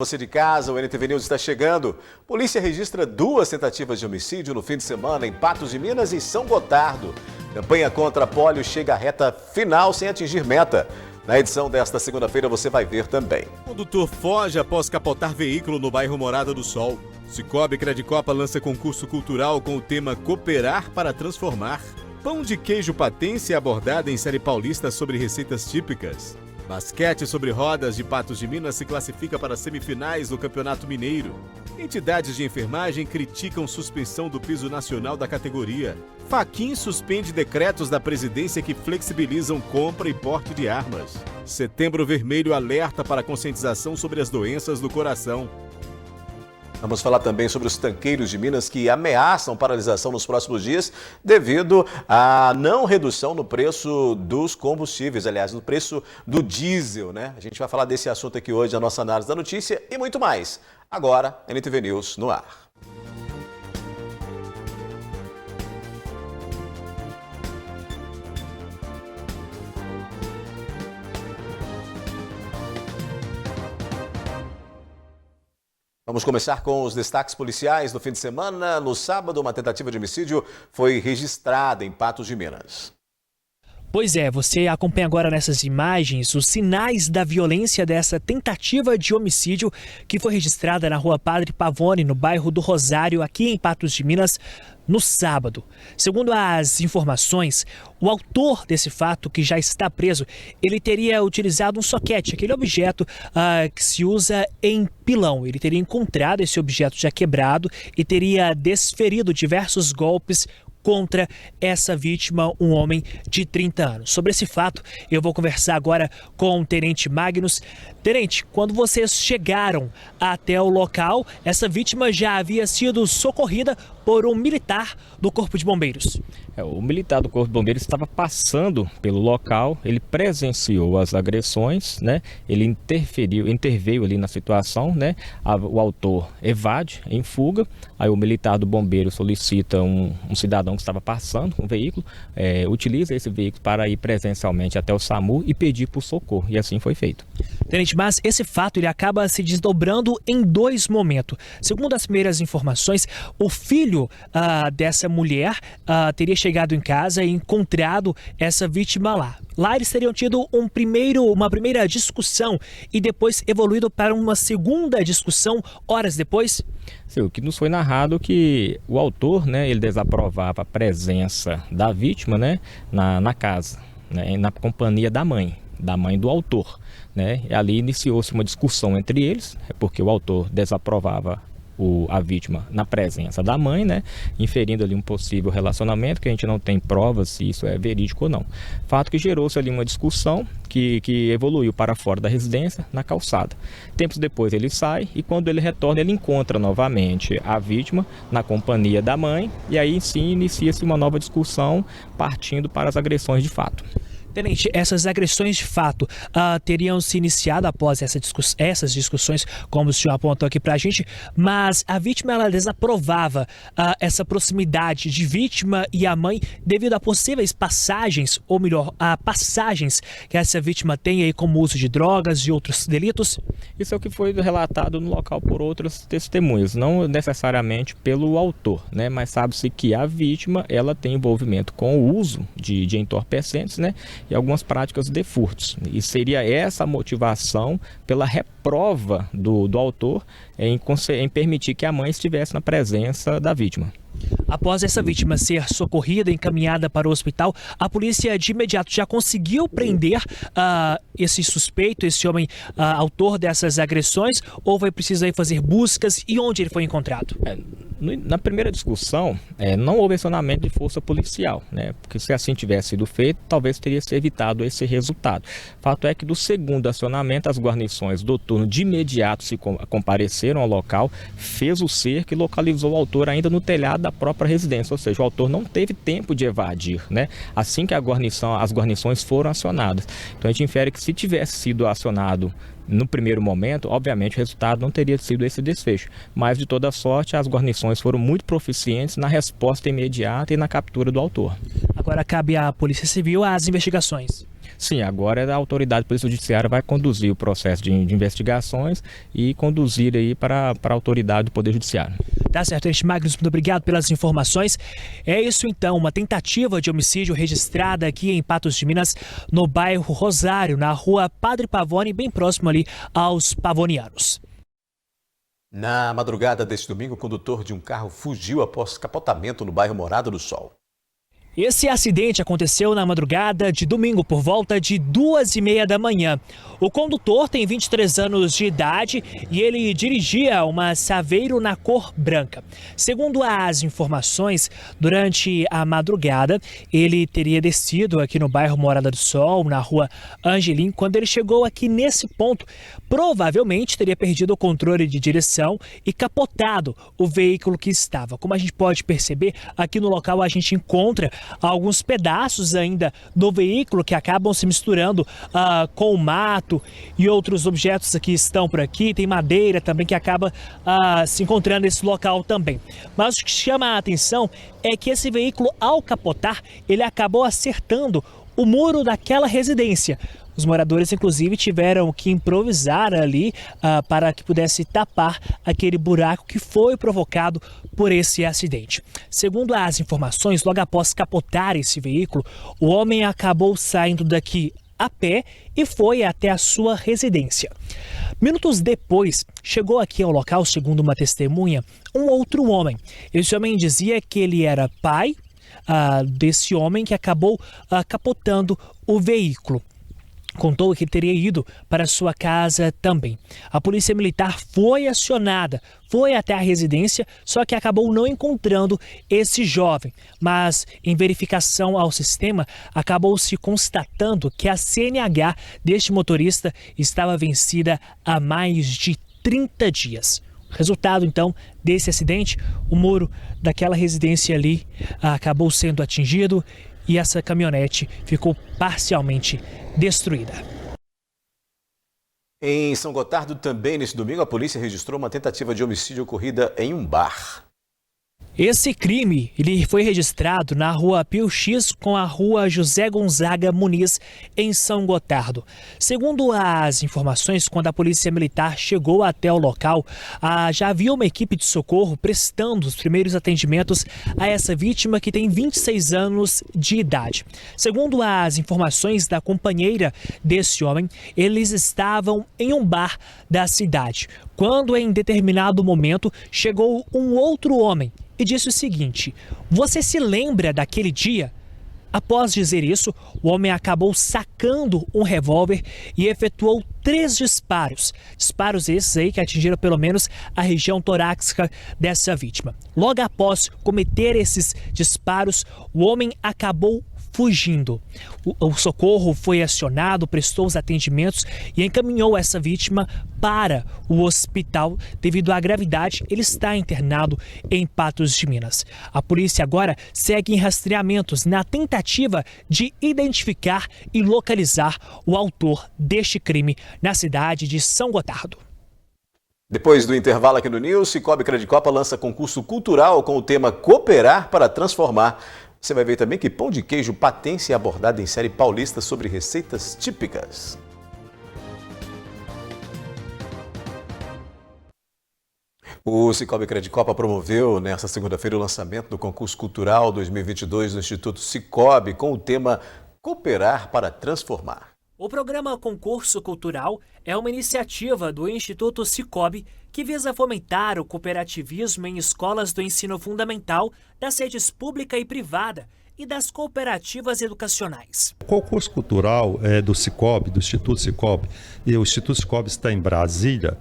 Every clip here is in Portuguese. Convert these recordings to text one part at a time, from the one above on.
Você de casa, o NTV News está chegando. Polícia registra 2 tentativas de homicídio no fim de semana em Patos de Minas e São Gotardo. Campanha contra pólio chega à reta final sem atingir meta. Na edição desta segunda-feira você vai ver também. Condutor foge após capotar veículo no bairro Morada do Sol. Cicobi Credicopa lança concurso cultural com o tema Cooperar para Transformar. Pão de queijo patense é abordado em série paulista sobre receitas típicas. Basquete sobre rodas de Patos de Minas se classifica para as semifinais do Campeonato Mineiro. Entidades de enfermagem criticam suspensão do piso nacional da categoria. Fachin suspende decretos da presidência que flexibilizam compra e porte de armas. Setembro Vermelho alerta para conscientização sobre as doenças do coração. Vamos falar também sobre os tanqueiros de Minas que ameaçam paralisação nos próximos dias devido à não redução no preço dos combustíveis, aliás, no preço do diesel, né? A gente vai falar desse assunto aqui hoje na nossa análise da notícia e muito mais. Agora, NTV News no ar. Vamos começar com os destaques policiais do fim de semana. No sábado, uma tentativa de homicídio foi registrada em Patos de Minas. Pois é, você acompanha agora nessas imagens os sinais da violência dessa tentativa de homicídio que foi registrada na rua Padre Pavone, no bairro do Rosário, aqui em Patos de Minas, no sábado. Segundo as informações, o autor desse fato, que já está preso, ele teria utilizado um soquete, aquele objeto que se usa em pilão. Ele teria encontrado esse objeto já quebrado e teria desferido diversos golpes contra essa vítima, um homem de 30 anos. Sobre esse fato, eu vou conversar agora com o Tenente Magnus. Tenente, quando vocês chegaram até o local, essa vítima já havia sido socorrida por um militar do Corpo de Bombeiros. O militar do Corpo de Bombeiros estava passando pelo local, ele presenciou as agressões, né? Ele interveio ali na situação, né? O autor evade em fuga, aí o militar do bombeiro solicita um cidadão que estava passando, um veículo, utiliza esse veículo para ir presencialmente até o SAMU e pedir por socorro, e assim foi feito. Tenente, mas esse fato ele acaba se desdobrando em 2 momentos. Segundo as primeiras informações, o filho dessa mulher teria chegado em casa e encontrado essa vítima lá. Lá eles teriam tido uma primeira discussão e depois evoluído para uma segunda discussão horas depois. Sim, o que nos foi narrado que o autor, né, ele desaprovava a presença da vítima, né, na casa, né, na companhia da mãe do autor, né? E ali iniciou-se uma discussão entre eles, porque o autor desaprovava a vítima na presença da mãe, né, inferindo ali um possível relacionamento, que a gente não tem provas se isso é verídico ou não. Fato que gerou-se ali uma discussão que evoluiu para fora da residência, na calçada. Tempos depois ele sai e quando ele retorna ele encontra novamente a vítima na companhia da mãe e aí sim inicia-se uma nova discussão partindo para as agressões de fato. Tenente, essas agressões de fato teriam se iniciado após essas discussões, como o senhor apontou aqui pra gente, mas a vítima ela desaprovava essa proximidade de vítima e a mãe devido a possíveis passagens, ou melhor, a passagens que essa vítima tem aí como uso de drogas e outros delitos? Isso é o que foi relatado no local por outras testemunhas, não necessariamente pelo autor, né, mas sabe-se que a vítima ela tem envolvimento com o uso de entorpecentes, né, e algumas práticas de furtos. E seria essa a motivação pela reprova do autor em permitir que a mãe estivesse na presença da vítima. Após essa vítima ser socorrida e encaminhada para o hospital, a polícia de imediato já conseguiu prender esse suspeito, esse homem autor dessas agressões, ou foi preciso aí fazer buscas e onde ele foi encontrado? Na primeira discussão, não houve acionamento de força policial, né? Porque se assim tivesse sido feito, talvez teria se evitado esse resultado. Fato é que do segundo acionamento, as guarnições do turno de imediato se compareceram ao local, fez o cerco e localizou o autor ainda no telhado da própria residência, ou seja, o autor não teve tempo de evadir, né? Assim que as guarnições foram acionadas. Então a gente infere que se tivesse sido acionado no primeiro momento, obviamente o resultado não teria sido esse desfecho, mas de toda sorte as guarnições foram muito proficientes na resposta imediata e na captura do autor. Agora cabe à Polícia Civil as investigações. Sim, agora a autoridade polícia judiciária vai conduzir o processo de investigações e conduzir aí para a autoridade do Poder Judiciário. Tá certo, Tenente Magnus, muito obrigado pelas informações. É isso então, uma tentativa de homicídio registrada aqui em Patos de Minas, no bairro Rosário, na rua Padre Pavone, bem próximo ali aos pavonianos. Na madrugada deste domingo, o condutor de um carro fugiu após capotamento no bairro Morada do Sol. Esse acidente aconteceu na madrugada de domingo, por volta de 2h30 da manhã. O condutor tem 23 anos de idade e ele dirigia uma Saveiro na cor branca. Segundo as informações, durante a madrugada, ele teria descido aqui no bairro Morada do Sol, na rua Angelim. Quando ele chegou aqui nesse ponto, provavelmente teria perdido o controle de direção e capotado o veículo que estava. Como a gente pode perceber, aqui no local a gente encontra alguns pedaços ainda do veículo que acabam se misturando com o mato e outros objetos que estão por aqui. Tem madeira também que acaba se encontrando nesse local também. Mas o que chama a atenção é que esse veículo, ao capotar, ele acabou acertando o muro daquela residência. Os moradores, inclusive, tiveram que improvisar ali para que pudesse tapar aquele buraco que foi provocado por esse acidente. Segundo as informações, logo após capotar esse veículo, o homem acabou saindo daqui a pé e foi até a sua residência. Minutos depois, chegou aqui ao local, segundo uma testemunha, um outro homem. Esse homem dizia que ele era pai desse homem que acabou capotando o veículo. Contou que teria ido para sua casa também. A polícia militar foi acionada, foi até a residência, só que acabou não encontrando esse jovem. Mas em verificação ao sistema, acabou se constatando que a CNH deste motorista estava vencida há mais de 30 dias. Resultado, então, desse acidente, o muro daquela residência ali acabou sendo atingido e essa caminhonete ficou parcialmente destruída. Em São Gotardo, também nesse domingo, a polícia registrou uma tentativa de homicídio ocorrida em um bar. Esse crime ele foi registrado na rua Pio X com a rua José Gonzaga Muniz, em São Gotardo. Segundo as informações, quando a polícia militar chegou até o local, já havia uma equipe de socorro prestando os primeiros atendimentos a essa vítima que tem 26 anos de idade. Segundo as informações da companheira desse homem, eles estavam em um bar da cidade, quando em determinado momento chegou um outro homem e disse o seguinte: "Você se lembra daquele dia?" Após dizer isso, o homem acabou sacando um revólver e efetuou 3 disparos. Disparos esses aí que atingiram pelo menos a região torácica dessa vítima. Logo após cometer esses disparos, o homem acabou fugindo. O socorro foi acionado, prestou os atendimentos e encaminhou essa vítima para o hospital. Devido à gravidade, ele está internado em Patos de Minas. A polícia agora segue em rastreamentos na tentativa de identificar e localizar o autor deste crime na cidade de São Gotardo. Depois do intervalo aqui no News, Cicobi Credicopa lança concurso cultural com o tema Cooperar para Transformar. Você vai ver também que pão de queijo patense é abordado em série paulista sobre receitas típicas. O Cicobi Credicopa promoveu nesta segunda-feira o lançamento do concurso cultural 2022 do Instituto Cicobi com o tema Cooperar para Transformar. O programa Concurso Cultural é uma iniciativa do Instituto Cicobi que visa fomentar o cooperativismo em escolas do ensino fundamental, das redes pública e privada e das cooperativas educacionais. O concurso cultural é do Cicobi, do Instituto Cicobi, e o Instituto Cicobi está em Brasília,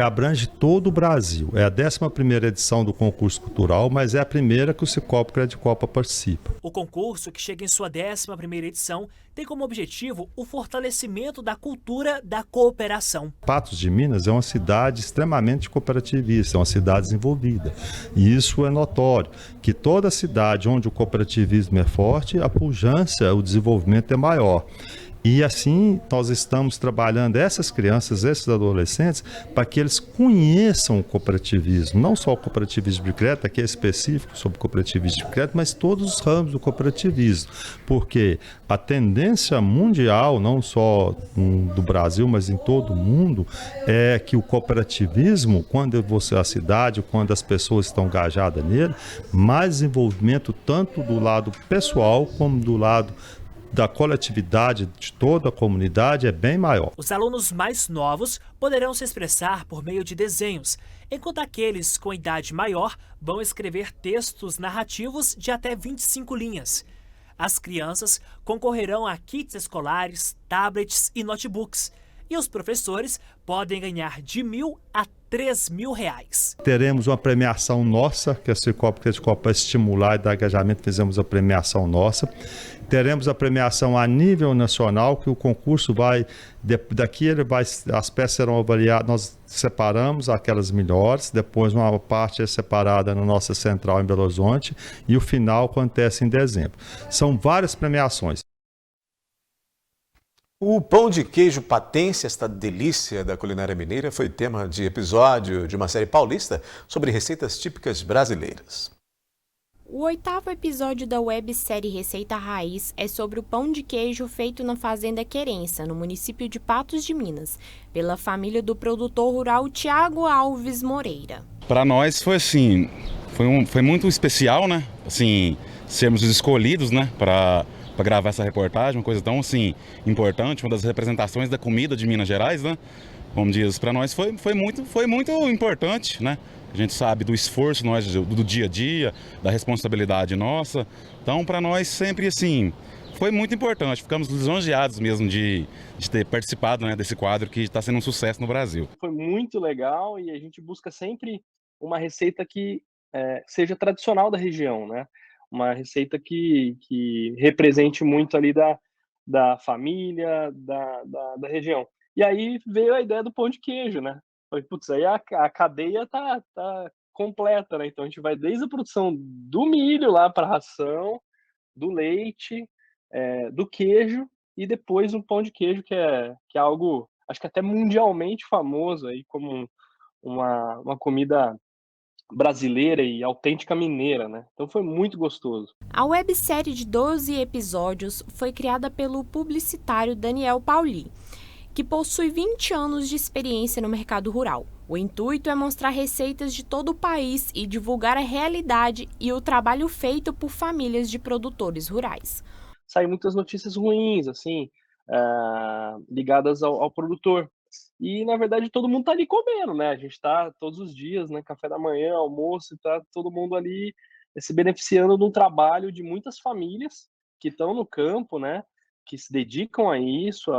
abrange todo o Brasil. É a 11ª edição do concurso cultural, mas é a primeira que o Cicobi Credicopa participa. O concurso, que chega em sua 11ª edição, tem como objetivo o fortalecimento da cultura da cooperação. Patos de Minas é uma cidade extremamente cooperativista, é uma cidade desenvolvida. E isso é notório, que toda cidade onde o cooperativismo é forte, a pujança, o desenvolvimento é maior. E assim nós estamos trabalhando essas crianças, esses adolescentes, para que eles conheçam o cooperativismo, não só o cooperativismo de crédito, aqui é específico sobre cooperativismo de crédito, mas todos os ramos do cooperativismo, porque a tendência mundial, não só do Brasil, mas em todo o mundo, é que o cooperativismo, quando a cidade, quando as pessoas estão engajadas nele, mais desenvolvimento tanto do lado pessoal como do lado da coletividade de toda a comunidade é bem maior. Os alunos mais novos poderão se expressar por meio de desenhos, enquanto aqueles com idade maior vão escrever textos narrativos de até 25 linhas. As crianças concorrerão a kits escolares, tablets e notebooks. E os professores podem ganhar de R$1.000 a R$3.000. Teremos uma premiação nossa, que a Cicobi Credicorp, para estimular e dar engajamento, fizemos a premiação nossa. Teremos a premiação a nível nacional, que o concurso as peças serão avaliadas, nós separamos aquelas melhores, depois uma parte é separada na nossa central em Belo Horizonte e o final acontece em dezembro. São várias premiações. O pão de queijo patense, esta delícia da culinária mineira, foi tema de episódio de uma série paulista sobre receitas típicas brasileiras. O 8º episódio da websérie Receita Raiz é sobre o pão de queijo feito na Fazenda Querença, no município de Patos de Minas, pela família do produtor rural Tiago Alves Moreira. Para nós foi assim, foi muito especial, né? Assim, sermos os escolhidos, né? Para gravar essa reportagem, uma coisa tão assim importante, uma das representações da comida de Minas Gerais, né? Como diz, para nós foi muito importante, né? A gente sabe do esforço do dia a dia, da responsabilidade nossa. Então, para nós sempre assim, foi muito importante. Ficamos lisonjeados mesmo de ter participado, né, desse quadro que está sendo um sucesso no Brasil. Foi muito legal e a gente busca sempre uma receita que seja tradicional da região, né? Uma receita que represente muito ali da família, da região. E aí veio a ideia do pão de queijo, né? Falei, putz, aí a cadeia tá completa, né? Então a gente vai desde a produção do milho lá para a ração, do leite, do queijo e depois o pão de queijo, que é algo, acho que até mundialmente famoso aí como uma comida brasileira e autêntica mineira, né? Então foi muito gostoso. A websérie de 12 episódios foi criada pelo publicitário Daniel Pauli, que possui 20 anos de experiência no mercado rural. O intuito é mostrar receitas de todo o país e divulgar a realidade e o trabalho feito por famílias de produtores rurais. Saem muitas notícias ruins, assim, ligadas ao produtor. E, na verdade, todo mundo tá ali comendo, né? A gente tá todos os dias, né? Café da manhã, almoço, tá todo mundo ali se beneficiando de um trabalho de muitas famílias que estão no campo, né? Que se dedicam a isso,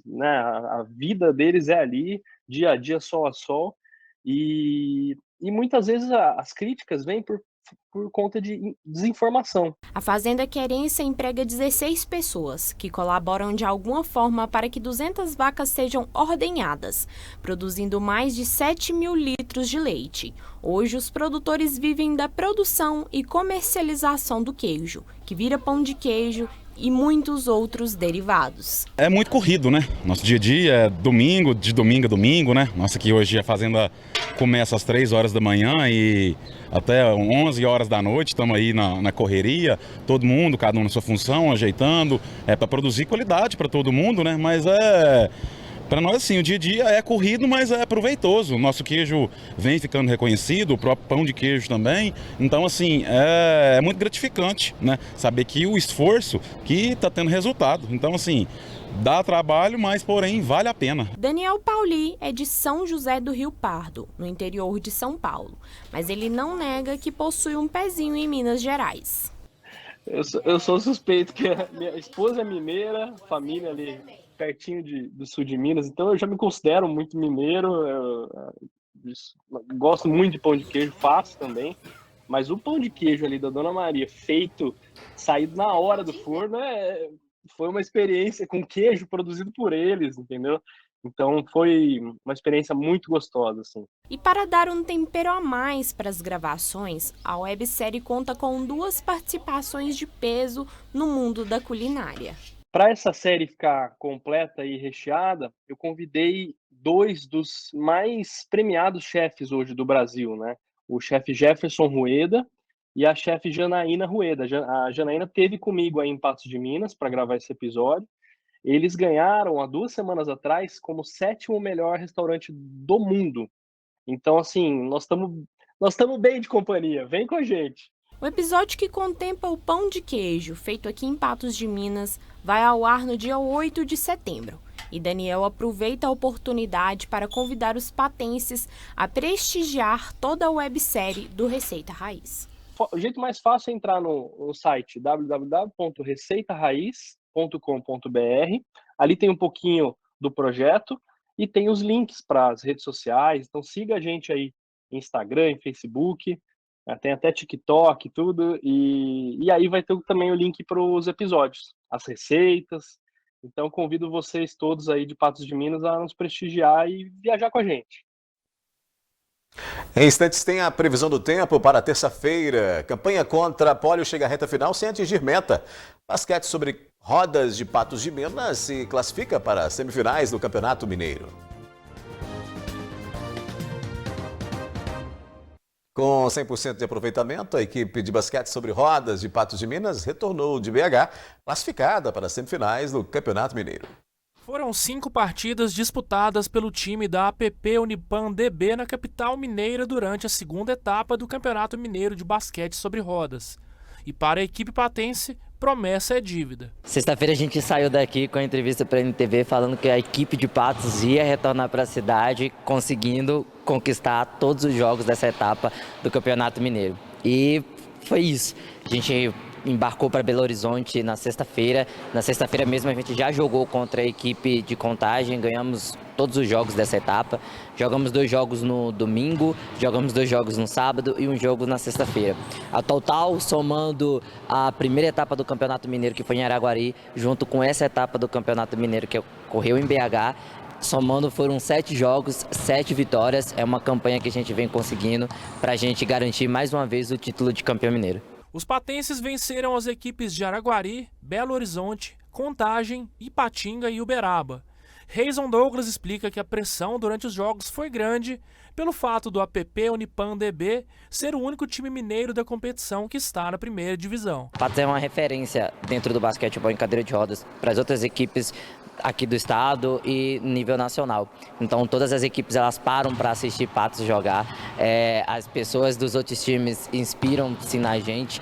né? A vida deles é ali, dia a dia, sol a sol. E muitas vezes as críticas vêm por conta de desinformação. A Fazenda Querença emprega 16 pessoas, que colaboram de alguma forma para que 200 vacas sejam ordenhadas, produzindo mais de 7.000 litros de leite. Hoje, os produtores vivem da produção e comercialização do queijo, que vira pão de queijo e muitos outros derivados. É muito corrido, né? Nosso dia a dia é domingo, de domingo a domingo, né? Nossa, aqui hoje a fazenda começa às 3 horas da manhã e até 11 horas da noite estamos aí na correria, todo mundo, cada um na sua função, ajeitando, para produzir qualidade para todo mundo, né? Mas para nós, assim, o dia a dia é corrido, mas é proveitoso. O nosso queijo vem ficando reconhecido, o próprio pão de queijo também. Então, assim, é muito gratificante, né? Saber que o esforço que está tendo resultado. Então, assim, dá trabalho, mas, porém, vale a pena. Daniel Pauli é de São José do Rio Pardo, no interior de São Paulo. Mas ele não nega que possui um pezinho em Minas Gerais. Eu sou suspeito que a minha esposa é mineira, família ali pertinho do sul de Minas, então eu já me considero muito mineiro, gosto muito de pão de queijo, faço também, mas o pão de queijo ali da Dona Maria, saído na hora do forno, foi uma experiência com queijo produzido por eles, entendeu? Então foi uma experiência muito gostosa, assim. E para dar um tempero a mais para as gravações, a websérie conta com 2 participações de peso no mundo da culinária. Para essa série ficar completa e recheada, eu convidei 2 dos mais premiados chefes hoje do Brasil, né? O chefe Jefferson Rueda e a chefe Janaína Rueda. A Janaína esteve comigo aí em Patos de Minas para gravar esse episódio. Eles ganharam, há 2 semanas atrás, como 7º melhor restaurante do mundo. Então, assim, nós estamos bem de companhia. Vem com a gente. O episódio que contempla o pão de queijo, feito aqui em Patos de Minas, vai ao ar no dia 8 de setembro. E Daniel aproveita a oportunidade para convidar os patenses a prestigiar toda a websérie do Receita Raiz. O jeito mais fácil é entrar no site www.receitaRaiz.com.br. Ali tem um pouquinho do projeto e tem os links para as redes sociais. Então siga a gente aí em Instagram, em Facebook. Tem até TikTok e tudo, e aí vai ter também o link para os episódios, as receitas. Então convido vocês todos aí de Patos de Minas a nos prestigiar e viajar com a gente. Em instantes tem a previsão do tempo para terça-feira. Campanha contra a polio chega à reta final sem atingir meta. Basquete sobre rodas de Patos de Minas se classifica para as semifinais do Campeonato Mineiro. Com 100% de aproveitamento, a equipe de basquete sobre rodas de Patos de Minas retornou de BH, classificada para as semifinais do Campeonato Mineiro. Foram 5 partidas disputadas pelo time da APP Unipan DB na capital mineira durante a segunda etapa do Campeonato Mineiro de Basquete sobre Rodas. E para a equipe patense, promessa é dívida. Sexta-feira a gente saiu daqui com a entrevista para a NTV falando que a equipe de Patos ia retornar para a cidade, conseguindo conquistar todos os jogos dessa etapa do Campeonato Mineiro. E foi isso. A gente embarcou para Belo Horizonte na sexta-feira. Na sexta-feira mesmo a gente já jogou contra a equipe de Contagem, ganhamos todos os jogos dessa etapa. Jogamos 2 jogos no domingo, jogamos 2 jogos no sábado e um jogo na sexta-feira. A total, somando a primeira etapa do Campeonato Mineiro, que foi em Araguari, junto com essa etapa do Campeonato Mineiro que ocorreu em BH, somando foram 7 jogos, 7 vitórias. É uma campanha que a gente vem conseguindo para a gente garantir mais uma vez o título de campeão mineiro. Os patenses venceram as equipes de Araguari, Belo Horizonte, Contagem, Ipatinga e Uberaba. Reison Douglas explica que a pressão durante os jogos foi grande pelo fato do APP Unipan DB ser o único time mineiro da competição que está na primeira divisão. Patos é uma referência dentro do basquetebol em cadeira de rodas para as outras equipes aqui do estado e nível nacional. Então todas as equipes elas param para assistir Patos jogar. As pessoas dos outros times inspiram-se na gente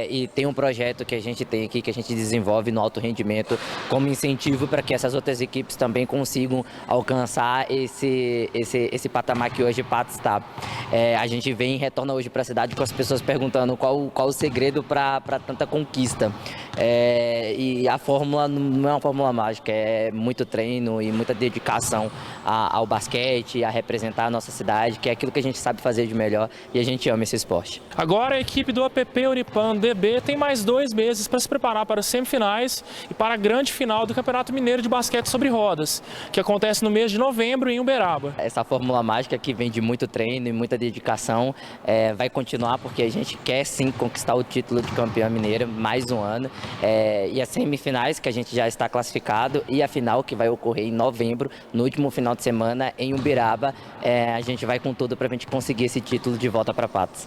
e tem um projeto que a gente tem aqui que a gente desenvolve no alto rendimento como incentivo para que essas outras equipes também consigam alcançar esse patamar que hoje Patos está. A gente retorna hoje para a cidade com as pessoas perguntando qual o segredo para tanta conquista. E a fórmula não é uma fórmula mágica, é muito treino e muita dedicação ao basquete, a representar a nossa cidade, que é aquilo que a gente sabe fazer de melhor e a gente ama esse esporte. Agora a equipe do APP Unipan DB tem mais 2 meses para se preparar para as semifinais e para a grande final do Campeonato Mineiro de Basquete sobre Rodas, que acontece no mês de novembro em Uberaba. Essa fórmula mágica que vem de muito treino e muita dedicação vai continuar porque a gente quer sim conquistar o título de campeão mineiro mais um ano. E as semifinais que a gente já está classificado e a final que vai ocorrer em novembro, no último final de semana em Uberaba, a gente vai com tudo para a gente conseguir esse título de volta para Patos.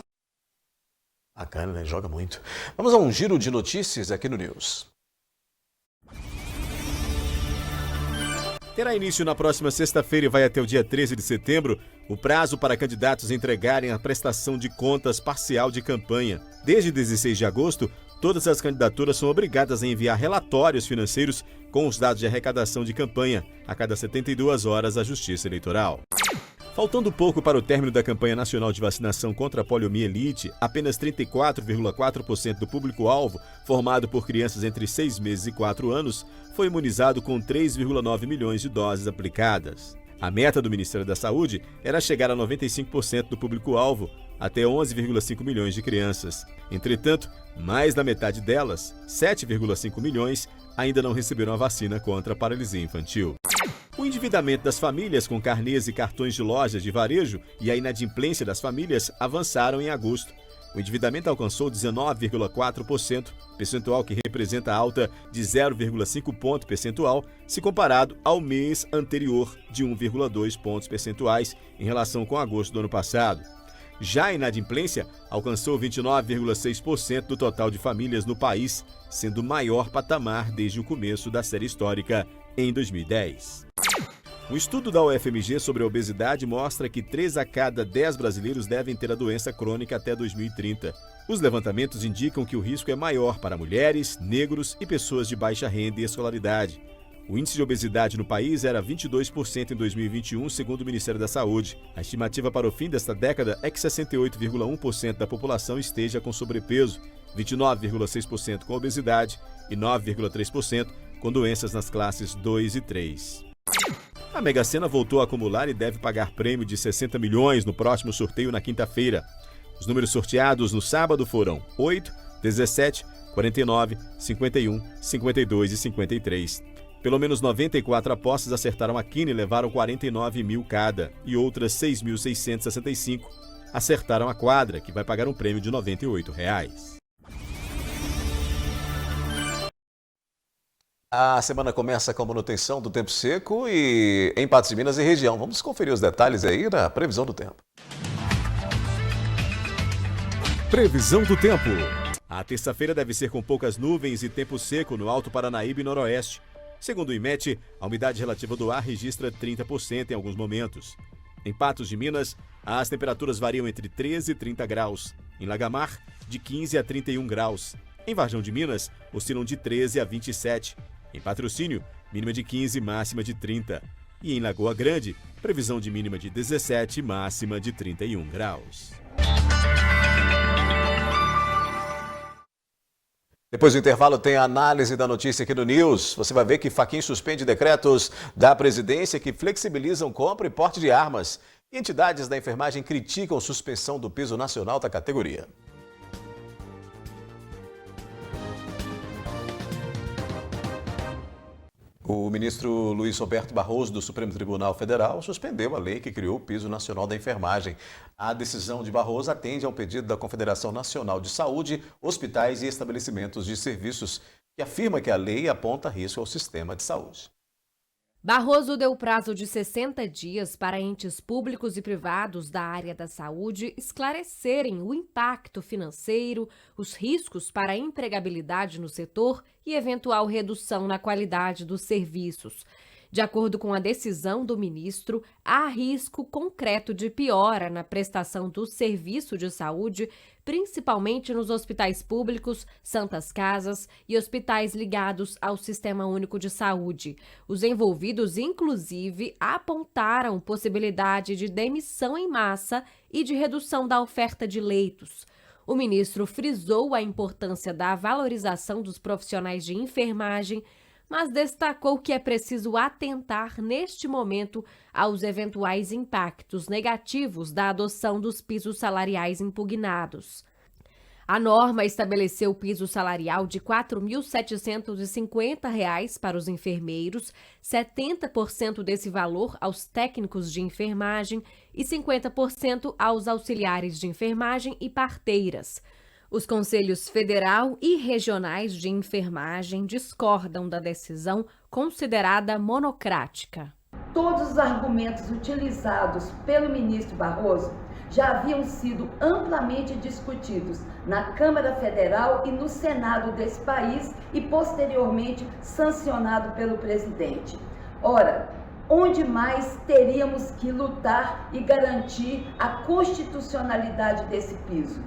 Bacana, né? Joga muito. Vamos a um giro de notícias aqui no News. Terá início na próxima sexta-feira e vai até o dia 13 de setembro o prazo para candidatos entregarem a prestação de contas parcial de campanha. Desde 16 de agosto, todas as candidaturas são obrigadas a enviar relatórios financeiros com os dados de arrecadação de campanha a cada 72 horas à Justiça Eleitoral. Faltando pouco para o término da campanha nacional de vacinação contra a poliomielite, apenas 34,4% do público-alvo, formado por crianças entre 6 meses e 4 anos, foi imunizado com 3,9 milhões de doses aplicadas. A meta do Ministério da Saúde era chegar a 95% do público-alvo, até 11,5 milhões de crianças. Entretanto, mais da metade delas, 7,5 milhões, ainda não receberam a vacina contra a paralisia infantil. O endividamento das famílias com carnês e cartões de lojas de varejo e a inadimplência das famílias avançaram em agosto. o endividamento alcançou 19,4%, percentual que representa alta de 0,5 ponto percentual, se comparado ao mês anterior de 1,2 pontos percentuais em relação com agosto do ano passado. Já a inadimplência alcançou 29,6% do total de famílias no país, sendo o maior patamar desde o começo da série histórica em 2010. Um estudo da UFMG sobre a obesidade mostra que 3 a cada 10 brasileiros devem ter a doença crônica até 2030. Os levantamentos indicam que o risco é maior para mulheres, negros e pessoas de baixa renda e escolaridade. O índice de obesidade no país era 22% em 2021, segundo o Ministério da Saúde. A estimativa para o fim desta década é que 68,1% da população esteja com sobrepeso, 29,6% com obesidade e 9,3% com doenças nas classes 2 e 3. A Mega Sena voltou a acumular e deve pagar prêmio de 60 milhões no próximo sorteio na quinta-feira. Os números sorteados no sábado foram 8, 17, 49, 51, 52 e 53. Pelo menos 94 apostas acertaram a quina e levaram 49 mil cada, e outras 6.665 acertaram a quadra, que vai pagar um prêmio de R$ 98. A semana começa com a manutenção do tempo seco e em Patos de Minas e região. Vamos conferir os detalhes aí na previsão do tempo. Previsão do tempo. A terça-feira deve ser com poucas nuvens e tempo seco no Alto Paranaíba e Noroeste. Segundo o IMET, a umidade relativa do ar registra 30% em alguns momentos. Em Patos de Minas, as temperaturas variam entre 13 e 30 graus. Em Lagamar, de 15 a 31 graus. Em Varjão de Minas, oscilam de 13 a 27. Em Patrocínio, mínima de 15 e máxima de 30. E em Lagoa Grande, previsão de mínima de 17 e máxima de 31 graus. Depois do intervalo tem a análise da notícia aqui no News. Você vai ver que Fachin suspende decretos da presidência que flexibilizam compra e porte de armas. E entidades da enfermagem criticam suspensão do piso nacional da categoria. O ministro Luiz Roberto Barroso, do Supremo Tribunal Federal, suspendeu a lei que criou o piso nacional da enfermagem. A decisão de Barroso atende ao pedido da Confederação Nacional de Saúde, Hospitais e Estabelecimentos de Serviços, que afirma que a lei aponta risco ao sistema de saúde. Barroso deu prazo de 60 dias para entes públicos e privados da área da saúde esclarecerem o impacto financeiro, os riscos para a empregabilidade no setor e eventual redução na qualidade dos serviços. De acordo com a decisão do ministro, há risco concreto de piora na prestação do serviço de saúde, principalmente nos hospitais públicos, santas casas e hospitais ligados ao Sistema Único de Saúde. Os envolvidos, inclusive, apontaram possibilidade de demissão em massa e de redução da oferta de leitos. O ministro frisou a importância da valorização dos profissionais de enfermagem, mas destacou que é preciso atentar, neste momento, aos eventuais impactos negativos da adoção dos pisos salariais impugnados. A norma estabeleceu o piso salarial de R$ 4.750 para os enfermeiros, 70% desse valor aos técnicos de enfermagem e 50% aos auxiliares de enfermagem e parteiras. Os conselhos federal e regionais de enfermagem discordam da decisão considerada monocrática. Todos os argumentos utilizados pelo ministro Barroso já haviam sido amplamente discutidos na Câmara Federal e no Senado desse país e posteriormente sancionado pelo presidente. Ora, onde mais teríamos que lutar e garantir a constitucionalidade desse piso?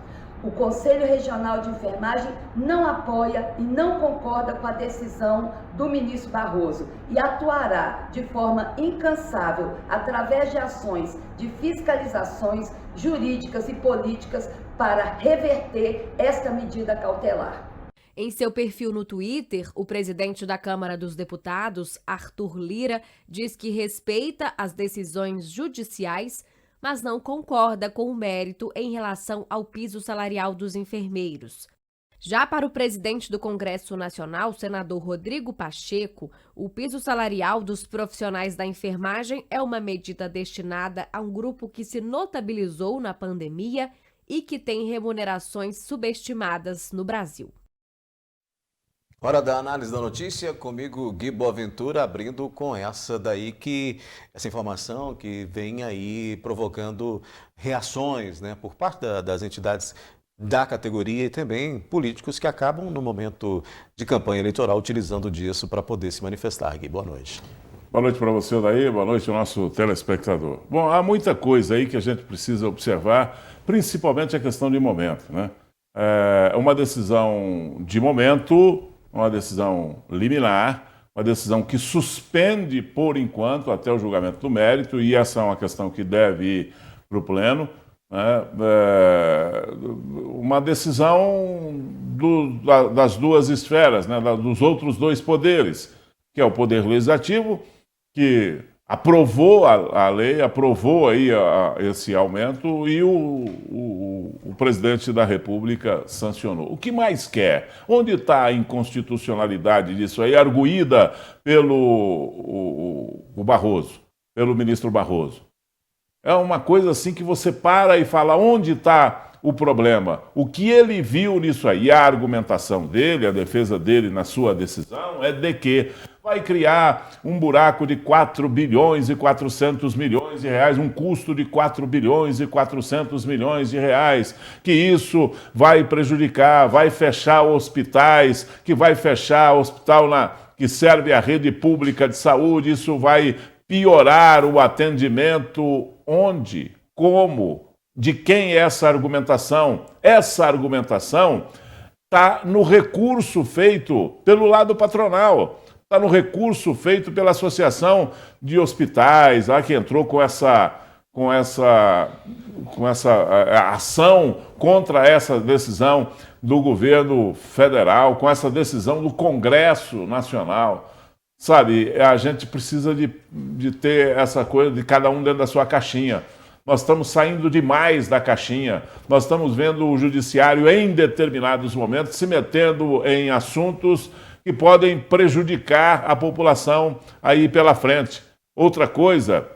O Conselho Regional de Enfermagem não apoia e não concorda com a decisão do ministro Barroso e atuará de forma incansável através de ações de fiscalizações jurídicas e políticas para reverter esta medida cautelar. Em seu perfil no Twitter, o presidente da Câmara dos Deputados, Arthur Lira, diz que respeita as decisões judiciais, mas não concorda com o mérito em relação ao piso salarial dos enfermeiros. Já para o presidente do Congresso Nacional, senador Rodrigo Pacheco, o piso salarial dos profissionais da enfermagem é uma medida destinada a um grupo que se notabilizou na pandemia e que têm remunerações subestimadas no Brasil. Hora da análise da notícia, comigo Gui Boaventura, abrindo com essa informação que vem aí provocando reações, né, por parte das entidades da categoria e também políticos que acabam no momento de campanha eleitoral utilizando disso para poder se manifestar. Gui, boa noite. Boa noite para você, Daí. Boa noite ao nosso telespectador. Bom, há muita coisa aí que a gente precisa observar, principalmente a questão de momento, né? É uma decisão de momento, uma decisão liminar, uma decisão que suspende, por enquanto, até o julgamento do mérito, e essa é uma questão que deve ir para o pleno, né? Uma decisão das duas esferas, né? Dos outros dois poderes, que é o Poder Legislativo, que aprovou a lei, aprovou aí esse aumento, e o presidente da República sancionou. O que mais quer? Onde está a inconstitucionalidade disso aí, arguída pelo Barroso, pelo ministro Barroso? É uma coisa assim que você para e fala, onde está o problema? O que ele viu nisso aí? E a argumentação dele, a defesa dele na sua decisão é de que vai criar um buraco de 4 bilhões e 400 milhões de reais, um custo de 4 bilhões e 400 milhões de reais, que isso vai prejudicar, vai fechar hospitais, que vai fechar hospital que serve à rede pública de saúde, isso vai piorar o atendimento. Onde? Como? De quem é essa argumentação? Essa argumentação está no recurso feito pelo lado patronal. Está no recurso feito pela Associação de Hospitais, que entrou com essa ação contra essa decisão do governo federal, com essa decisão do Congresso Nacional. Sabe, a gente precisa de ter essa coisa de cada um dentro da sua caixinha. Nós estamos saindo demais da caixinha, nós estamos vendo o judiciário em determinados momentos se metendo em assuntos que podem prejudicar a população aí pela frente. Outra coisa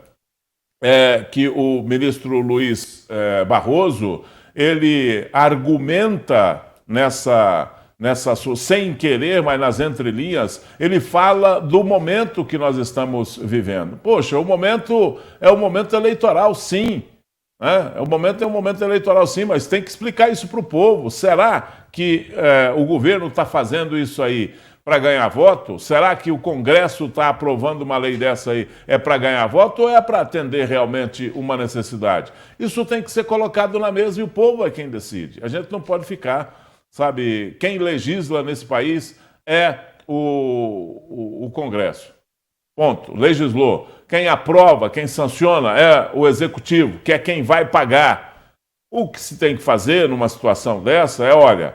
é que o ministro Luiz Barroso, ele argumenta sem querer, mas nas entrelinhas, ele fala do momento que nós estamos vivendo. Poxa, o momento é um momento eleitoral, sim. Né? O momento é um momento eleitoral, sim, mas tem que explicar isso para o povo. Será que o governo está fazendo isso aí para ganhar voto? Será que o Congresso está aprovando uma lei dessa aí para ganhar voto ou é para atender realmente uma necessidade? Isso tem que ser colocado na mesa e o povo é quem decide. A gente não pode ficar, sabe, quem legisla nesse país é o Congresso. Ponto. Legislou. Quem aprova, quem sanciona é o Executivo, que é quem vai pagar. O que se tem que fazer numa situação dessa é, olha,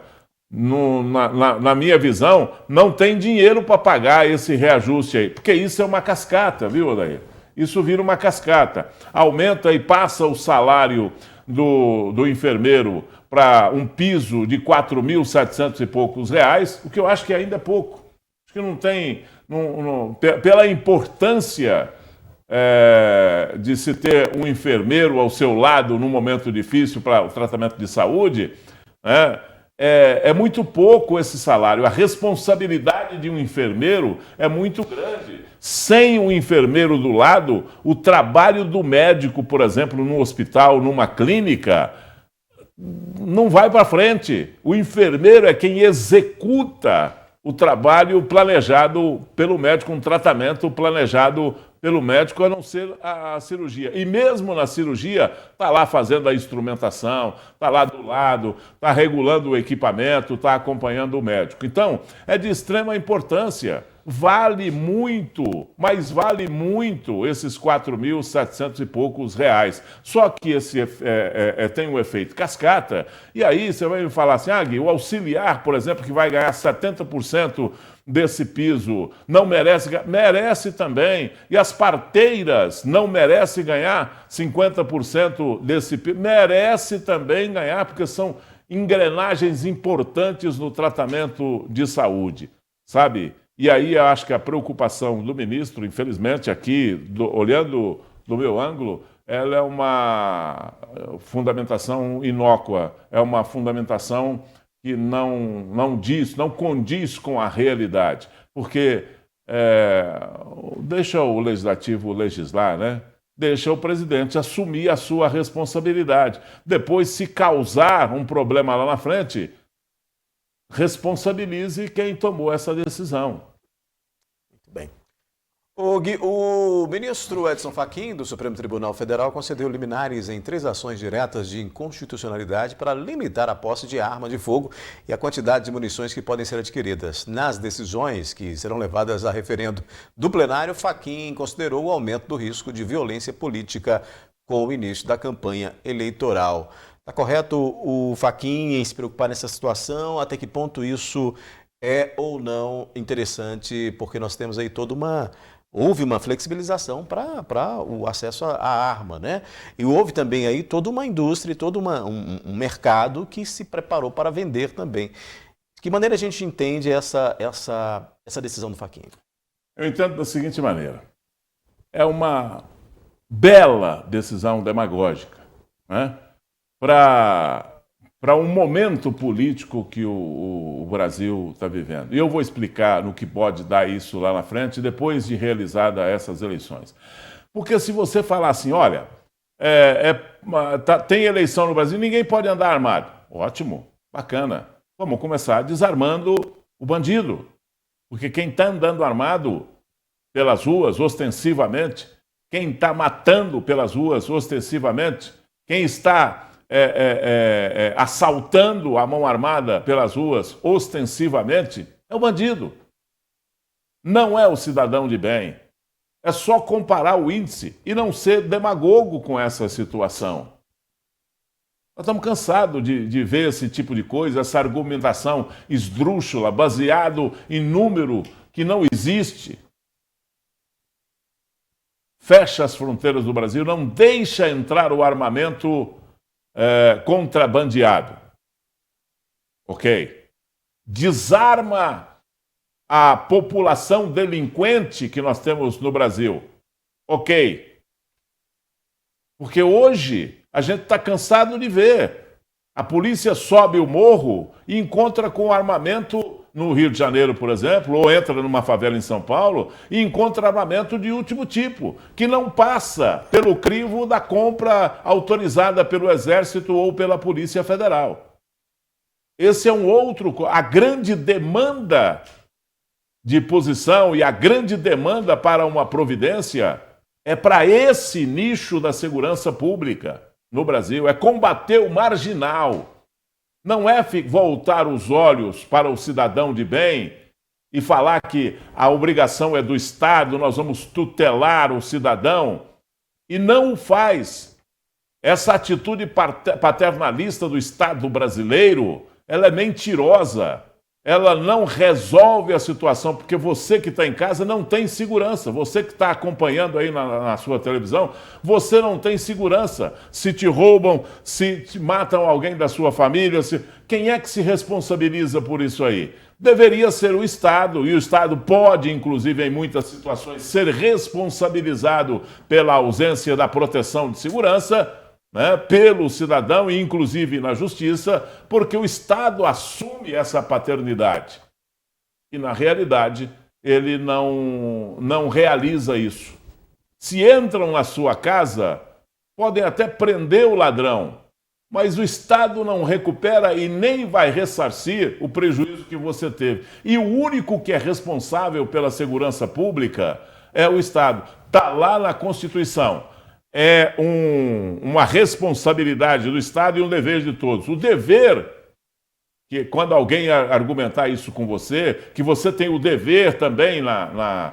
na minha visão, não tem dinheiro para pagar esse reajuste aí, porque isso é uma cascata, viu, Odair? Isso vira uma cascata. Aumenta e passa o salário do enfermeiro para um piso de 4.700 e poucos reais, o que eu acho que ainda é pouco. Acho que não tem... pela importância de se ter um enfermeiro ao seu lado num momento difícil para o tratamento de saúde, né? É muito pouco esse salário. A responsabilidade de um enfermeiro é muito grande. Sem um enfermeiro do lado, o trabalho do médico, por exemplo, num hospital, numa clínica, não vai para frente. O enfermeiro é quem executa o trabalho planejado pelo médico, um tratamento planejado pelo médico, a não ser a cirurgia. E mesmo na cirurgia, está lá fazendo a instrumentação, está lá do lado, está regulando o equipamento, está acompanhando o médico. Então, é de extrema importância. Vale muito, mas vale muito esses 4.700 e poucos reais. Só que esse tem um efeito cascata, e aí você vai me falar assim, Gui, o auxiliar, por exemplo, que vai ganhar 70% desse piso, não merece? Merece também. E as parteiras não merecem ganhar 50% desse piso? Merece também ganhar, porque são engrenagens importantes no tratamento de saúde, sabe? E aí eu acho que a preocupação do ministro, infelizmente aqui, olhando do meu ângulo, ela é uma fundamentação inócua, é uma fundamentação que não condiz com a realidade, porque deixa o legislativo legislar, né? Deixa o presidente assumir a sua responsabilidade. Depois, se causar um problema lá na frente, responsabilize quem tomou essa decisão. Muito bem. O ministro Edson Fachin, do Supremo Tribunal Federal, concedeu liminares em 3 ações diretas de inconstitucionalidade para limitar a posse de arma de fogo e a quantidade de munições que podem ser adquiridas. Nas decisões que serão levadas a referendo do plenário, Fachin considerou o aumento do risco de violência política com o início da campanha eleitoral. Está correto o Fachin em se preocupar nessa situação? Até que ponto isso é ou não interessante? Porque nós temos aí houve uma flexibilização para o acesso à arma, né? E houve também aí toda uma indústria, todo um mercado que se preparou para vender também. De que maneira a gente entende essa decisão do Fachin? Eu entendo da seguinte maneira. É uma bela decisão demagógica, né? Para um momento político que o Brasil está vivendo. E eu vou explicar no que pode dar isso lá na frente, depois de realizadas essas eleições. Porque se você falar assim, olha, tem eleição no Brasil, ninguém pode andar armado. Ótimo, bacana. Vamos começar desarmando o bandido. Porque quem está andando armado pelas ruas, ostensivamente, quem está matando pelas ruas, ostensivamente, quem está assaltando a mão armada pelas ruas, ostensivamente, é o bandido. Não é o cidadão de bem. É só comparar o índice e não ser demagogo com essa situação. Nós estamos cansados de ver esse tipo de coisa, essa argumentação esdrúxula, baseado em número que não existe. Fecha as fronteiras do Brasil, não deixa entrar o armamento contrabandeado. Ok? Desarma a população delinquente que nós temos no Brasil. Ok? Porque hoje a gente está cansado de ver. A polícia sobe o morro e encontra com armamento no Rio de Janeiro, por exemplo, ou entra numa favela em São Paulo e encontra armamento de último tipo, que não passa pelo crivo da compra autorizada pelo Exército ou pela Polícia Federal. Esse é um outro... A grande demanda de posição e a grande demanda para uma providência é para esse nicho da segurança pública no Brasil, é combater o marginal. Não é voltar os olhos para o cidadão de bem e falar que a obrigação é do Estado, nós vamos tutelar o cidadão, e não o faz. Essa atitude paternalista do Estado brasileiro, ela é mentirosa. Ela não resolve a situação, porque você que está em casa não tem segurança. Você que está acompanhando aí na sua televisão, você não tem segurança. Se te roubam, se te matam alguém da sua família, quem é que se responsabiliza por isso aí? Deveria ser o Estado, e o Estado pode, inclusive, em muitas situações, ser responsabilizado pela ausência da proteção de segurança, né, pelo cidadão e inclusive na justiça, porque o Estado assume essa paternidade. E, na realidade, ele não realiza isso. Se entram na sua casa, podem até prender o ladrão, mas o Estado não recupera e nem vai ressarcir o prejuízo que você teve. E o único que é responsável pela segurança pública é o Estado. Está lá na Constituição. É uma responsabilidade do Estado e um dever de todos. O dever, que quando alguém argumentar isso com você, que você tem o dever também na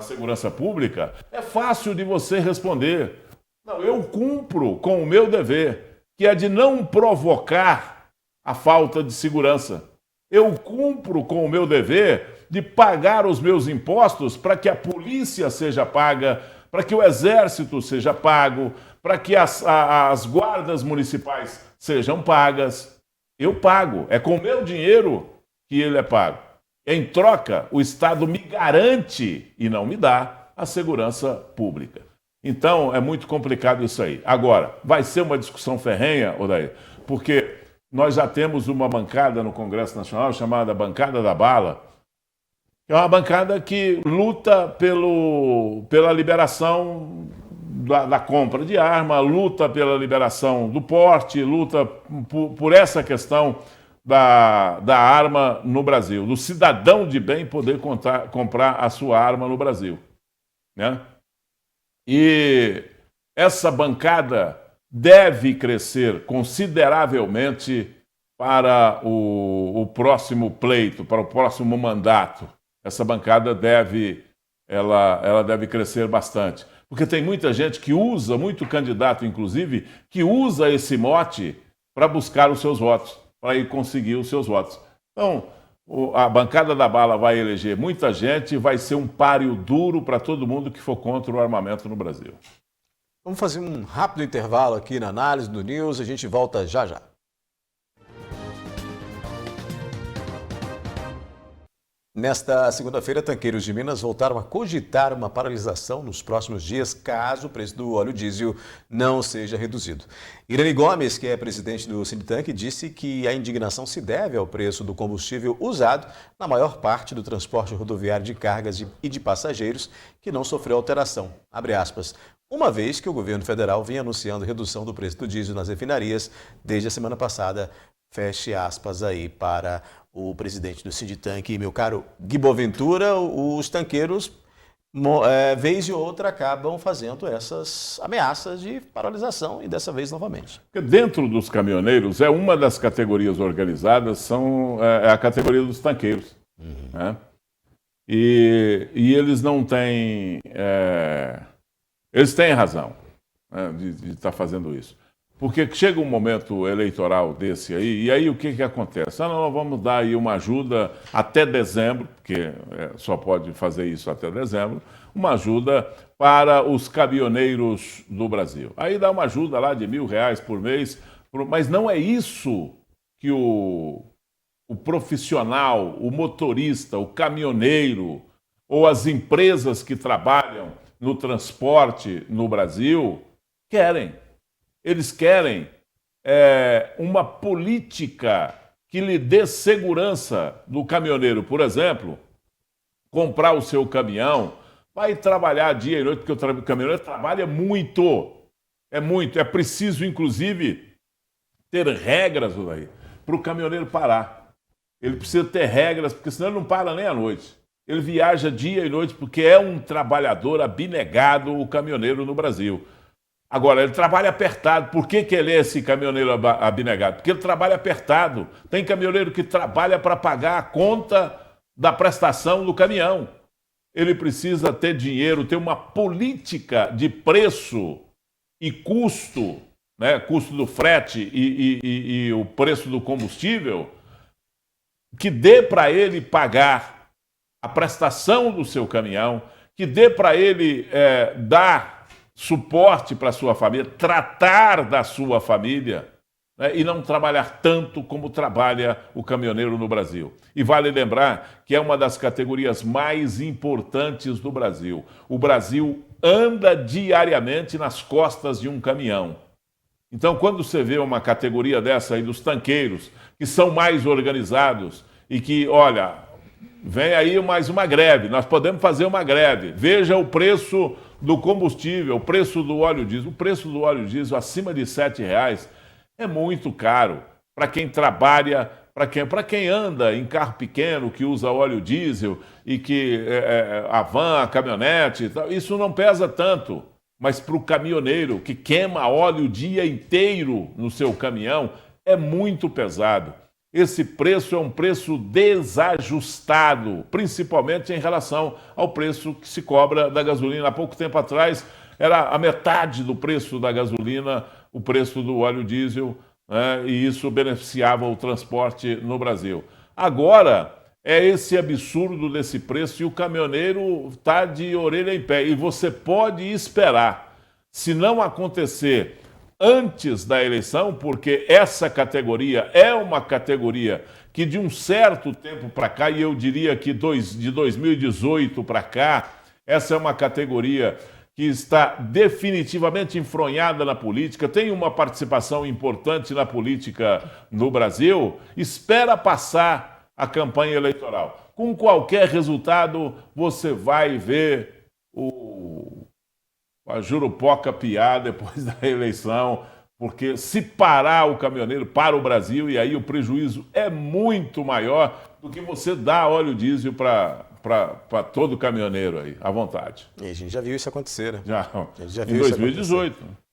segurança pública, é fácil de você responder. Não, eu cumpro com o meu dever, que é de não provocar a falta de segurança. Eu cumpro com o meu dever de pagar os meus impostos para que a polícia seja paga, para que o Exército seja pago, para que as guardas municipais sejam pagas. Eu pago, é com o meu dinheiro que ele é pago. Em troca, o Estado me garante e não me dá a segurança pública. Então, é muito complicado isso aí. Agora, vai ser uma discussão ferrenha, Odair, porque nós já temos uma bancada no Congresso Nacional chamada Bancada da Bala, que é uma bancada que luta pela liberação da compra de arma, luta pela liberação do porte, luta por essa questão da arma no Brasil, do cidadão de bem poder comprar a sua arma no Brasil, né? E essa bancada deve crescer consideravelmente para o próximo pleito, para o próximo mandato. Essa bancada deve crescer bastante. Porque tem muita gente que usa, muito candidato inclusive, que usa esse mote para buscar os seus votos, para ir conseguir os seus votos. Então, a bancada da bala vai eleger muita gente e vai ser um páreo duro para todo mundo que for contra o armamento no Brasil. Vamos fazer um rápido intervalo aqui na análise do News, a gente volta já já. Nesta segunda-feira, tanqueiros de Minas voltaram a cogitar uma paralisação nos próximos dias, caso o preço do óleo diesel não seja reduzido. Irani Gomes, que é presidente do Sinditanque, disse que a indignação se deve ao preço do combustível usado na maior parte do transporte rodoviário de cargas e de passageiros, que não sofreu alteração. Abre aspas. Uma vez que o governo federal vinha anunciando redução do preço do diesel nas refinarias desde a semana passada, feche aspas aí para o presidente do Sinditanque, meu caro Gui Boaventura. Os tanqueiros, vez e outra, acabam fazendo essas ameaças de paralisação e dessa vez novamente. Dentro dos caminhoneiros, uma das categorias organizadas, é a categoria dos tanqueiros. Né? E eles não têm... eles têm razão, né, de estar fazendo isso. Porque chega um momento eleitoral desse aí, e aí o que acontece? Nós vamos dar aí uma ajuda até dezembro, porque só pode fazer isso até dezembro, uma ajuda para os caminhoneiros do Brasil. Aí dá uma ajuda lá de R$1.000 por mês, mas não é isso que o profissional, o motorista, o caminhoneiro ou as empresas que trabalham no transporte no Brasil querem. Eles querem uma política que lhe dê segurança do caminhoneiro. Por exemplo, comprar o seu caminhão, vai trabalhar dia e noite, porque o caminhoneiro trabalha muito. É preciso, inclusive, ter regras para o caminhoneiro parar. Ele precisa ter regras, porque senão ele não para nem à noite. Ele viaja dia e noite porque é um trabalhador abnegado, o caminhoneiro no Brasil. Agora, ele trabalha apertado. Por que ele é esse caminhoneiro abnegado? Porque ele trabalha apertado. Tem caminhoneiro que trabalha para pagar a conta da prestação do caminhão. Ele precisa ter dinheiro, ter uma política de preço e custo, né? Custo do frete e o preço do combustível, que dê para ele pagar a prestação do seu caminhão, que dê para ele dar suporte para a sua família, tratar da sua família, né, e não trabalhar tanto como trabalha o caminhoneiro no Brasil. E vale lembrar que é uma das categorias mais importantes do Brasil. O Brasil anda diariamente nas costas de um caminhão. Então, quando você vê uma categoria dessa aí dos tanqueiros, que são mais organizados e que, olha, vem aí mais uma greve, nós podemos fazer uma greve. Veja o preço do combustível, o preço do óleo diesel. O preço do óleo diesel acima de R$7 é muito caro para quem trabalha, para quem anda em carro pequeno, que usa óleo diesel e que a van, a caminhonete, isso não pesa tanto. Mas para o caminhoneiro que queima óleo o dia inteiro no seu caminhão, é muito pesado. Esse preço é um preço desajustado, principalmente em relação ao preço que se cobra da gasolina. Há pouco tempo atrás, era a metade do preço da gasolina, o preço do óleo diesel, né? E isso beneficiava o transporte no Brasil. Agora, é esse absurdo desse preço e o caminhoneiro está de orelha em pé. E você pode esperar, se não acontecer antes da eleição, porque essa categoria é uma categoria que de um certo tempo para cá, e eu diria que de 2018 para cá, essa é uma categoria que está definitivamente enfronhada na política, tem uma participação importante na política no Brasil, espera passar a campanha eleitoral. Com qualquer resultado, você vai ver a Jurupoca piar depois da eleição, porque se parar o caminhoneiro, para o Brasil, e aí o prejuízo é muito maior do que você dar óleo diesel para todo caminhoneiro aí, à vontade. E a gente já viu isso acontecer, né? Já viu em 2018.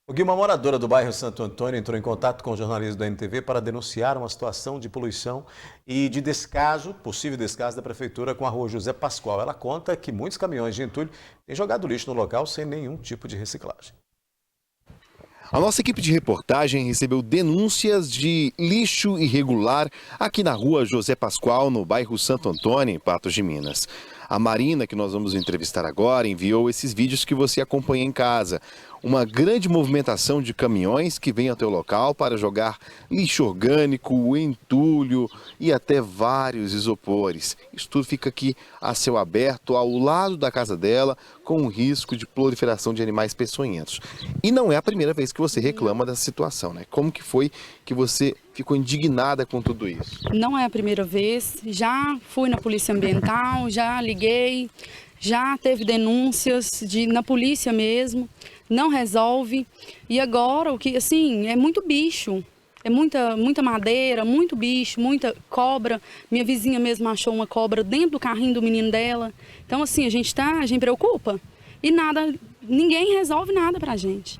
O Gui, uma moradora do bairro Santo Antônio, entrou em contato com o jornalismo da NTV para denunciar uma situação de poluição e de descaso, possível descaso da prefeitura com a rua José Pascoal. Ela conta que muitos caminhões de entulho têm jogado lixo no local sem nenhum tipo de reciclagem. A nossa equipe de reportagem recebeu denúncias de lixo irregular aqui na rua José Pascoal, no bairro Santo Antônio, em Patos de Minas. A Marina, que nós vamos entrevistar agora, enviou esses vídeos que você acompanha em casa. Uma grande movimentação de caminhões que vêm até o local para jogar lixo orgânico, entulho e até vários isopores. Isso tudo fica aqui a céu aberto, ao lado da casa dela, com o risco de proliferação de animais peçonhentos. E não é a primeira vez que você reclama dessa situação, né? Como que foi que você ficou indignada com tudo isso? Não é a primeira vez, já fui na Polícia Ambiental, já liguei, já teve denúncias na polícia mesmo, não resolve. E agora, o que assim, é muito bicho, é muita madeira, muito bicho, muita cobra. Minha vizinha mesmo achou uma cobra dentro do carrinho do menino dela. Então assim, a gente preocupa e ninguém resolve nada pra gente.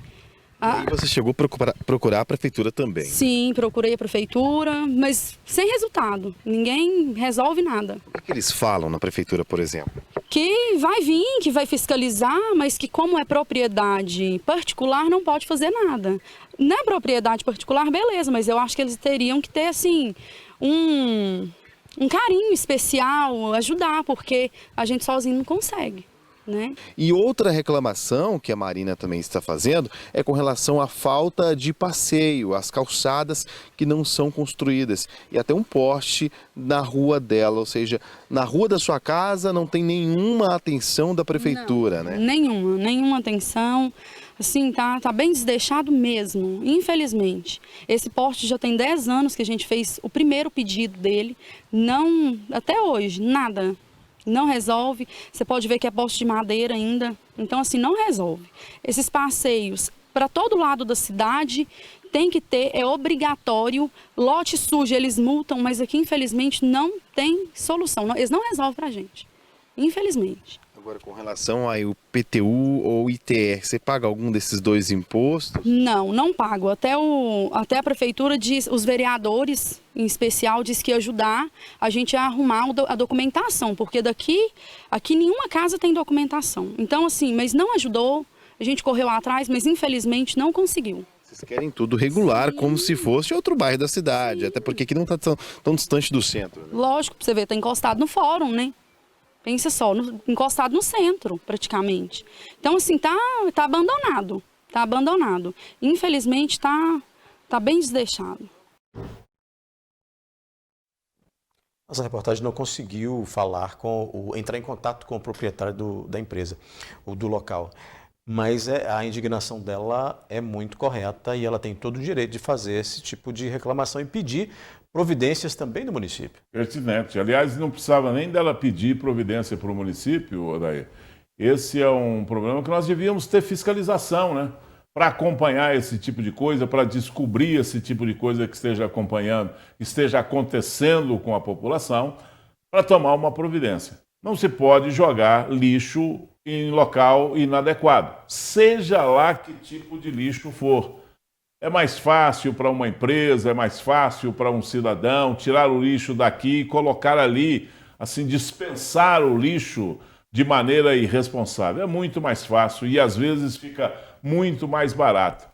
E você chegou a procurar a prefeitura também? Sim, procurei a prefeitura, mas sem resultado. Ninguém resolve nada. O que eles falam na prefeitura, por exemplo? Que vai vir, que vai fiscalizar, mas que como é propriedade particular não pode fazer nada. Não é propriedade particular, beleza, mas eu acho que eles teriam que ter assim um carinho especial, ajudar, porque a gente sozinho não consegue. Né? E outra reclamação que a Marina também está fazendo é com relação à falta de passeio, as calçadas que não são construídas e até um poste na rua dela, ou seja, na rua da sua casa não tem nenhuma atenção da prefeitura, não, né? Nenhuma atenção, assim, tá bem desdeixado mesmo, infelizmente. Esse poste já tem 10 anos que a gente fez o primeiro pedido dele, até hoje, nada. Não resolve, você pode ver que é poste de madeira ainda, então assim, não resolve. Esses passeios para todo lado da cidade tem que ter, é obrigatório, lote sujo eles multam, mas aqui infelizmente não tem solução, eles não resolvem pra gente, infelizmente. Agora, com relação ao IPTU ou ITR, você paga algum desses dois impostos? Não pago. Até a prefeitura diz, os vereadores em especial, diz que ia ajudar a gente a arrumar a documentação, porque aqui nenhuma casa tem documentação. Então, assim, mas não ajudou, a gente correu atrás, mas infelizmente não conseguiu. Vocês querem tudo regular, sim, como se fosse outro bairro da cidade, sim, até porque aqui não está tão distante do centro. Né? Lógico, você vê, está encostado no fórum, né? Pensa só, encostado no centro, praticamente. Então, assim, tá abandonado. Tá abandonado. Infelizmente, tá bem desdeixado. Nossa reportagem não conseguiu entrar em contato com o proprietário da empresa, ou do local. Mas a indignação dela é muito correta e ela tem todo o direito de fazer esse tipo de reclamação e pedir providências também do município. Pertinente. Aliás, não precisava nem dela pedir providência para o município, Odair. Esse é um problema que nós devíamos ter fiscalização, né? Para acompanhar esse tipo de coisa, para descobrir esse tipo de coisa que esteja acontecendo com a população, para tomar uma providência. Não se pode jogar lixo em local inadequado, seja lá que tipo de lixo for. É mais fácil para uma empresa, é mais fácil para um cidadão tirar o lixo daqui e colocar ali, assim, dispensar o lixo de maneira irresponsável. É muito mais fácil e às vezes fica muito mais barato.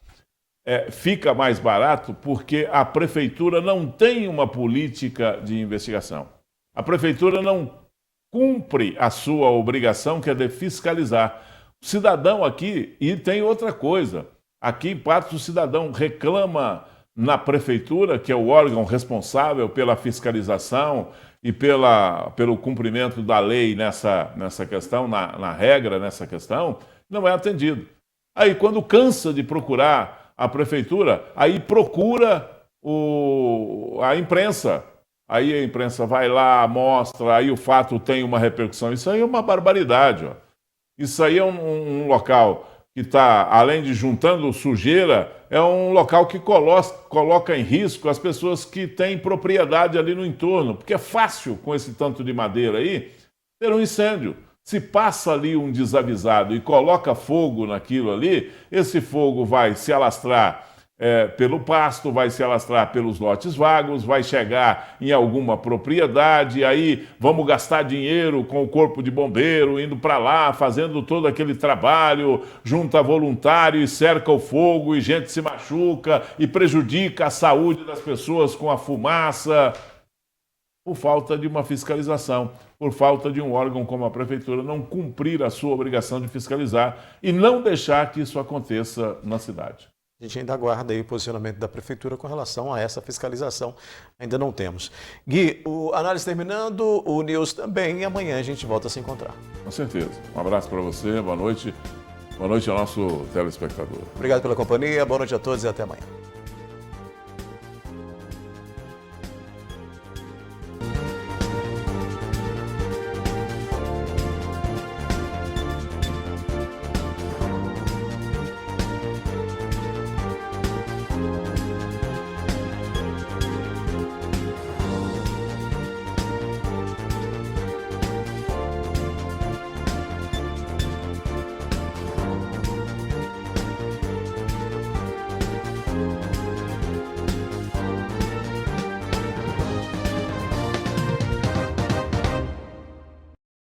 Fica mais barato porque a prefeitura não tem uma política de investigação. A prefeitura não cumpre a sua obrigação, que é de fiscalizar. O cidadão aqui, e tem outra coisa, aqui em Patos o cidadão reclama na prefeitura, que é o órgão responsável pela fiscalização e pelo cumprimento da lei nessa questão, na regra nessa questão, não é atendido. Aí, quando cansa de procurar a prefeitura, aí procura a imprensa. Aí a imprensa vai lá, mostra, aí o fato tem uma repercussão. Isso aí é uma barbaridade. Ó. Isso aí é um local que está, além de juntando sujeira, é um local que coloca em risco as pessoas que têm propriedade ali no entorno, porque é fácil, com esse tanto de madeira aí, ter um incêndio. Se passa ali um desavisado e coloca fogo naquilo ali, esse fogo vai se alastrar pelo pasto, vai se alastrar pelos lotes vagos, vai chegar em alguma propriedade, aí vamos gastar dinheiro com o corpo de bombeiro, indo para lá, fazendo todo aquele trabalho, junta voluntário e cerca o fogo, e gente se machuca e prejudica a saúde das pessoas com a fumaça, por falta de uma fiscalização, por falta de um órgão como a prefeitura não cumprir a sua obrigação de fiscalizar e não deixar que isso aconteça na cidade. A gente ainda aguarda aí o posicionamento da prefeitura com relação a essa fiscalização. Ainda não temos. Gui, o análise terminando, o News também, e amanhã a gente volta a se encontrar. Com certeza. Um abraço para você, boa noite. Boa noite ao nosso telespectador. Obrigado pela companhia, boa noite a todos e até amanhã.